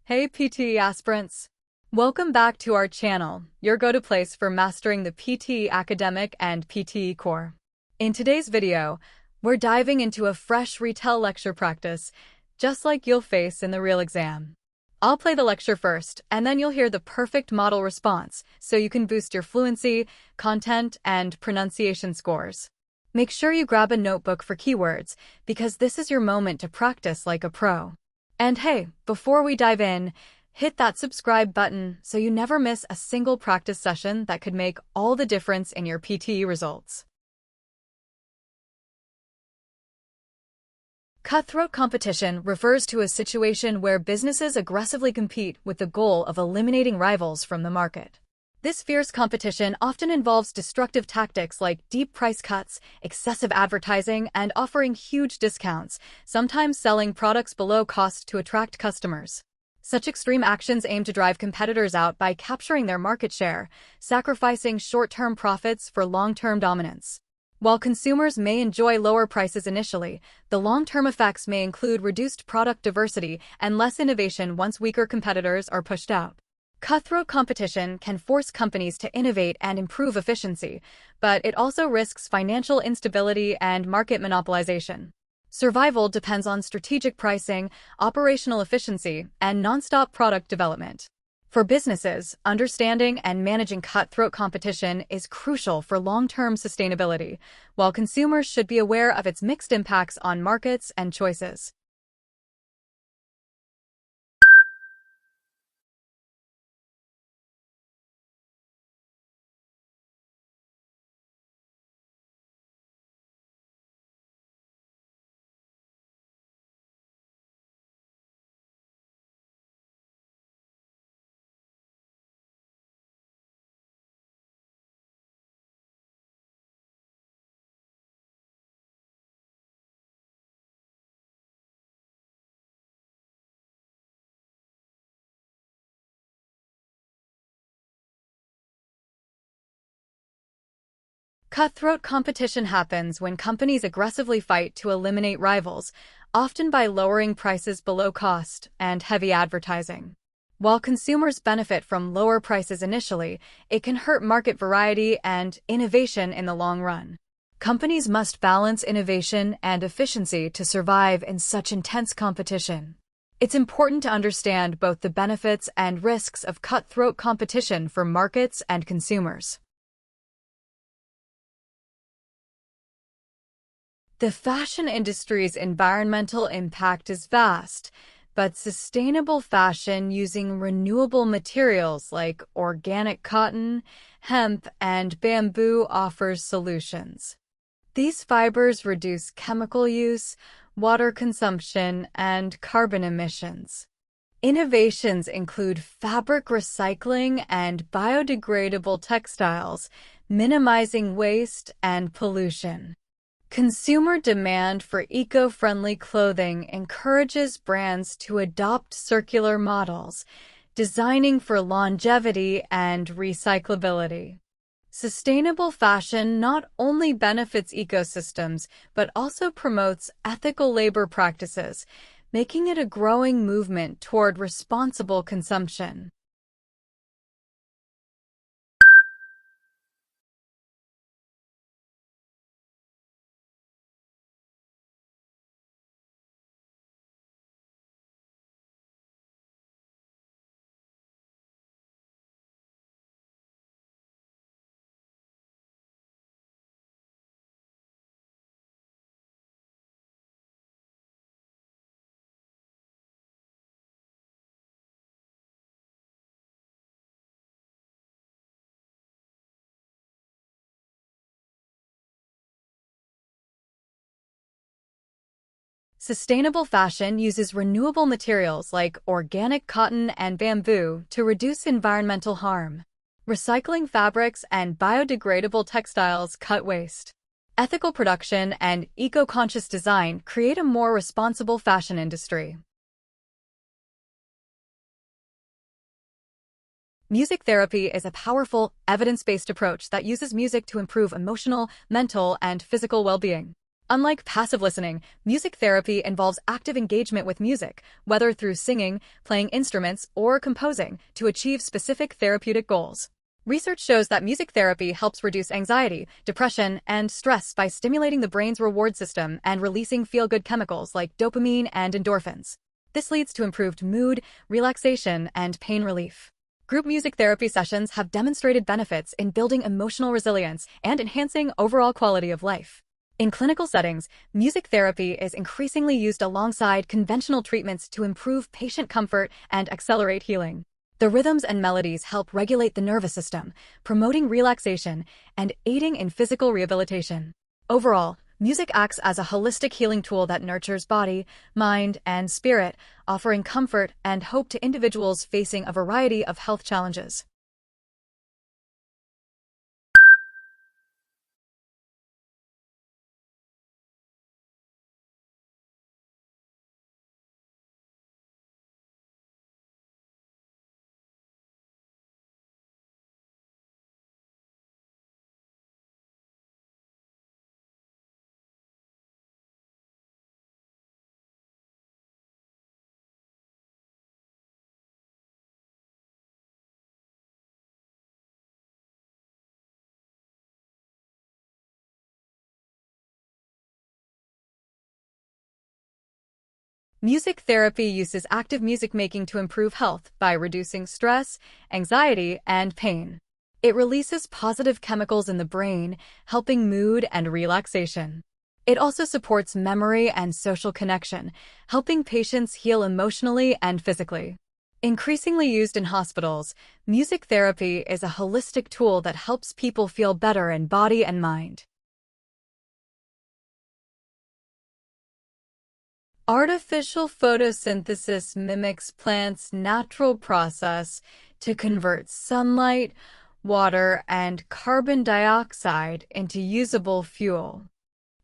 Hey PTE aspirants! Welcome back to our channel, your go-to place for mastering the PTE Academic and PTE Core. In today's video, we're diving into a fresh Retell lecture practice, just like you'll face in the real exam. I'll play the lecture first, and then you'll hear the perfect model response, so you can boost your fluency, content, and pronunciation scores. Make sure you grab a notebook for keywords, because this is your moment to practice like a pro. And hey, before we dive in, hit that subscribe button so you never miss a single practice session that could make all the difference in your PTE results. Cutthroat competition refers to a situation where businesses aggressively compete with the goal of eliminating rivals from the market. This fierce competition often involves destructive tactics like deep price cuts, excessive advertising, and offering huge discounts, sometimes selling products below cost to attract customers. Such extreme actions aim to drive competitors out by capturing their market share, sacrificing short-term profits for long-term dominance. While consumers may enjoy lower prices initially, the long-term effects may include reduced product diversity and less innovation once weaker competitors are pushed out. Cutthroat competition can force companies to innovate and improve efficiency, but it also risks financial instability and market monopolization. Survival depends on strategic pricing, operational efficiency, and nonstop product development. For businesses, understanding and managing cutthroat competition is crucial for long-term sustainability, while consumers should be aware of its mixed impacts on markets and choices. Cutthroat competition happens when companies aggressively fight to eliminate rivals, often by lowering prices below cost and heavy advertising. While consumers benefit from lower prices initially, it can hurt market variety and innovation in the long run. Companies must balance innovation and efficiency to survive in such intense competition. It's important to understand both the benefits and risks of cutthroat competition for markets and consumers. The fashion industry's environmental impact is vast, but sustainable fashion using renewable materials like organic cotton, hemp, and bamboo offers solutions. These fibers reduce chemical use, water consumption, and carbon emissions. Innovations include fabric recycling and biodegradable textiles, minimizing waste and pollution. Consumer demand for eco-friendly clothing encourages brands to adopt circular models, designing for longevity and recyclability. Sustainable fashion not only benefits ecosystems, but also promotes ethical labor practices, making it a growing movement toward responsible consumption. Sustainable fashion uses renewable materials like organic cotton and bamboo to reduce environmental harm. Recycling fabrics and biodegradable textiles cut waste. Ethical production and eco-conscious design create a more responsible fashion industry. Music therapy is a powerful, evidence-based approach that uses music to improve emotional, mental, and physical well-being. Unlike passive listening, music therapy involves active engagement with music, whether through singing, playing instruments, or composing, to achieve specific therapeutic goals. Research shows that music therapy helps reduce anxiety, depression, and stress by stimulating the brain's reward system and releasing feel-good chemicals like dopamine and endorphins. This leads to improved mood, relaxation, and pain relief. Group music therapy sessions have demonstrated benefits in building emotional resilience and enhancing overall quality of life. In clinical settings, music therapy is increasingly used alongside conventional treatments to improve patient comfort and accelerate healing. The rhythms and melodies help regulate the nervous system, promoting relaxation and aiding in physical rehabilitation. Overall, music acts as a holistic healing tool that nurtures body, mind, and spirit, offering comfort and hope to individuals facing a variety of health challenges. Music therapy uses active music making to improve health by reducing stress, anxiety, and pain. It releases positive chemicals in the brain, helping mood and relaxation. It also supports memory and social connection, helping patients heal emotionally and physically. Increasingly used in hospitals, music therapy is a holistic tool that helps people feel better in body and mind. Artificial photosynthesis mimics plants' natural process to convert sunlight, water, and carbon dioxide into usable fuel.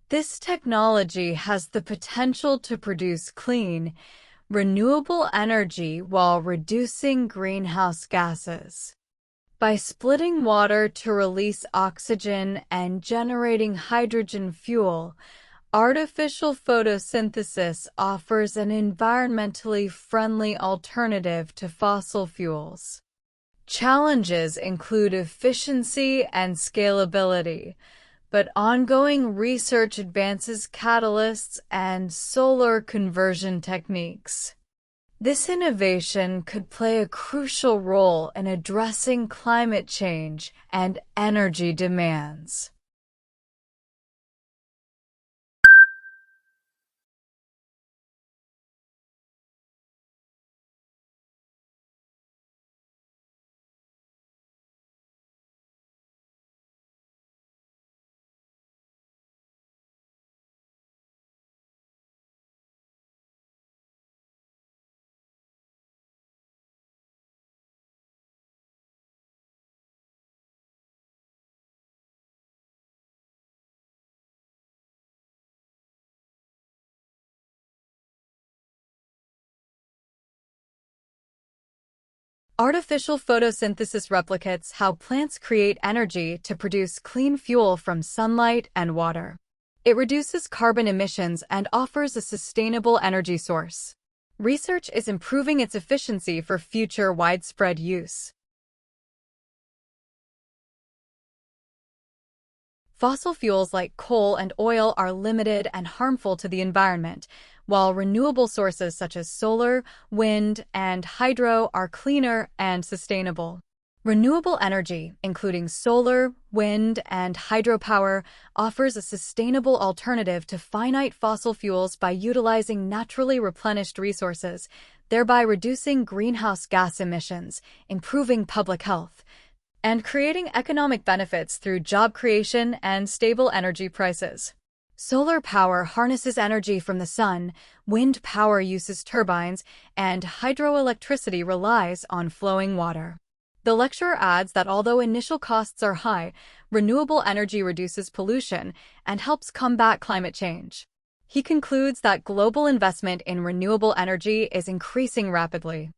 This technology has the potential to produce clean, renewable energy while reducing greenhouse gases. By splitting water to release oxygen and generating hydrogen fuel, artificial photosynthesis offers an environmentally friendly alternative to fossil fuels. Challenges include efficiency and scalability, but ongoing research advances catalysts and solar conversion techniques. This innovation could play a crucial role in addressing climate change and energy demands. Artificial photosynthesis replicates how plants create energy to produce clean fuel from sunlight and water. It reduces carbon emissions and offers a sustainable energy source. Research is improving its efficiency for future widespread use. Fossil fuels like coal and oil are limited and harmful to the environment, while renewable sources such as solar, wind, and hydro are cleaner and sustainable. Renewable energy, including solar, wind, and hydropower, offers a sustainable alternative to finite fossil fuels by utilizing naturally replenished resources, thereby reducing greenhouse gas emissions, improving public health, and creating economic benefits through job creation and stable energy prices. Solar power harnesses energy from the sun, wind power uses turbines, and hydroelectricity relies on flowing water. The lecturer adds that although initial costs are high, renewable energy reduces pollution and helps combat climate change. He concludes that global investment in renewable energy is increasing rapidly.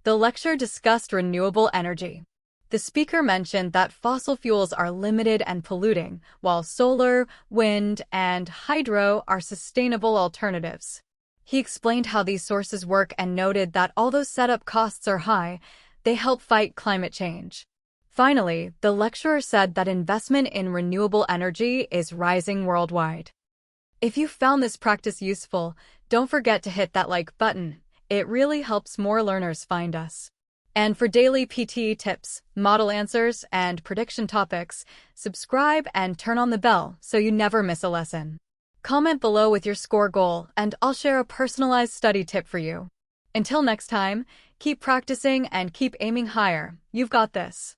The lecture discussed renewable energy. The speaker mentioned that fossil fuels are limited and polluting, while solar, wind, and hydro are sustainable alternatives. He explained how these sources work and noted that although setup costs are high, they help fight climate change. Finally, the lecturer said that investment in renewable energy is rising worldwide. If you found this practice useful, don't forget to hit that like button. It really helps more learners find us. And for daily PTE tips, model answers, and prediction topics, subscribe and turn on the bell so you never miss a lesson. Comment below with your score goal, and I'll share a personalized study tip for you. Until next time, keep practicing and keep aiming higher. You've got this.